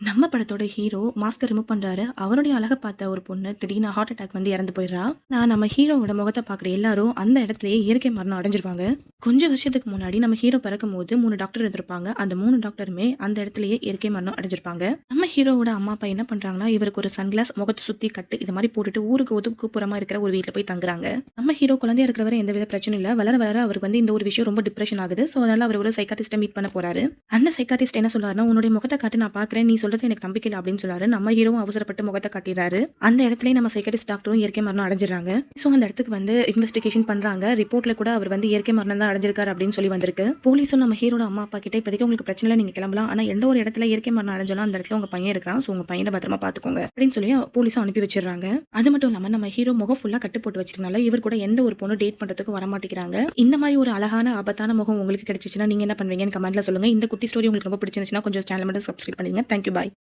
நம்ம படத்தோட hero மாஸ்க remove பண்றாரு. அவருடைய அழக பார்த்த ஒரு பொண்ணு திடீர்னு ஹார்ட் அட்டாக் வந்து இறந்து போயிடுறா. நம்ம ஹீரோவோட முகத்த பார்க்குற எல்லாரும் அந்த இடத்திலேயே இயற்கை மரணம் அடைஞ்சிருவாங்க. கொஞ்சம் வருஷத்துக்கு முன்னாடி நம்ம ஹீரோ பிறக்கும்போது 3 டாக்டர் இருந்திருப்பாங்க. அந்த 3 டாக்டருமே அந்த இடத்திலேயே இயற்கை மரணம் அடைஞ்சிருப்பாங்க. நம்ம ஹீரோவோட அம்மா, அப்பா என்ன பண்றாங்கன்னா, இவருக்கு ஒரு சன்கிளாஸ், முகத்த சுத்தி கட்டு இது மாரி போட்டுட்டு ஊருக்கு ஒதுக்குப்புறமா இருக்கிற ஒரு வீட்ல போய் தங்குறாங்க. நம்ம ஹீரோ குழந்தையா இருக்கிற வரை எந்தவித பிரச்சனையும் இல்ல. வளர வளர அவருக்கு வந்து இந்த ஒரு விஷயம் ரொம்ப டிப்ரஷன் ஆகுது. ஸோ அதனால அவர் ஒரு சைக்காட்ரிஸ்ட்ட மீட் பண்ண போறாரு. அந்த சைக்காட்ரிஸ்ட் என்ன சொல்றாருன்னா, "உன்னுடைய முகத்த காட்டு நான் பார்க்கிறேன். நீ சொல்றது எனக்கு நம்பிக்கை இல்ல" அப்படின்னு சொல்றாரு. நம்ம ஹீரோவும் அவசரப்பட்டு முகத்த காட்டிறாரு. அந்த இடத்திலேயே நம்ம சைக்காட்ரிஸ்ட் டாக்டரும் இயற்கை மரணம் அடைஞ்சிடுறாங்க. ஸோ அந்த இடத்துக்கு வந்து இன்வெஸ்டிகேஷன் பண்றாங்க. ரிப்போர்ட்ல கூட அவர் வந்து இயற்கை மரணம் தான் அடைஞ்சிருக்காரு அப்படின்னு சொல்லி வந்திருக்கு. போலீஸும் நம்ம ஹீரோட அம்மா, அப்பா கிட்ட இப்போதைக்கு உங்களுக்கு பிரச்சனை இல்ல, நீங்க கிளம்பலாம். ஆனா எந்த ஒரு இடத்துல இயற்கை மரணம் அடைஞ்சாலும் அந்த இடத்துல உங்க பையன் இருக்கிறான். ஸோ உங்க பையனை பத்திரமா பார்த்துக்கோங்க அப்படின்னு சொல்லி போலீஸும் அனுப்பி வச்சிடுறாங்க. அது மட்டும் இல்லாம நம்ம ஹீரோ முகம் ஃபுல்லா கட்டு போட்டு வச்சிருக்கனால இவர் கூட எந்த ஒரு பொண்ணு டேட் பண்றதுக்கு வர மாட்டேங்கிறாங்க. இந்த மாதிரி ஒரு அழகான ஆபத்தான முகம் உங்களுக்கு கிடைச்சிச்சுன்னா நீங்க என்ன பண்ணுவீங்கன்னு கமெண்ட்ல சொல்லுங்க. இந்த குட்டி ஸ்டோரி உங்களுக்கு ரொம்ப பிடிச்சிருந்துச்சுன்னா கொஞ்சம் சேனல் மட்டும் சப்ஸ்கிரைப் பண்ணிடுங்க. Thank you bye.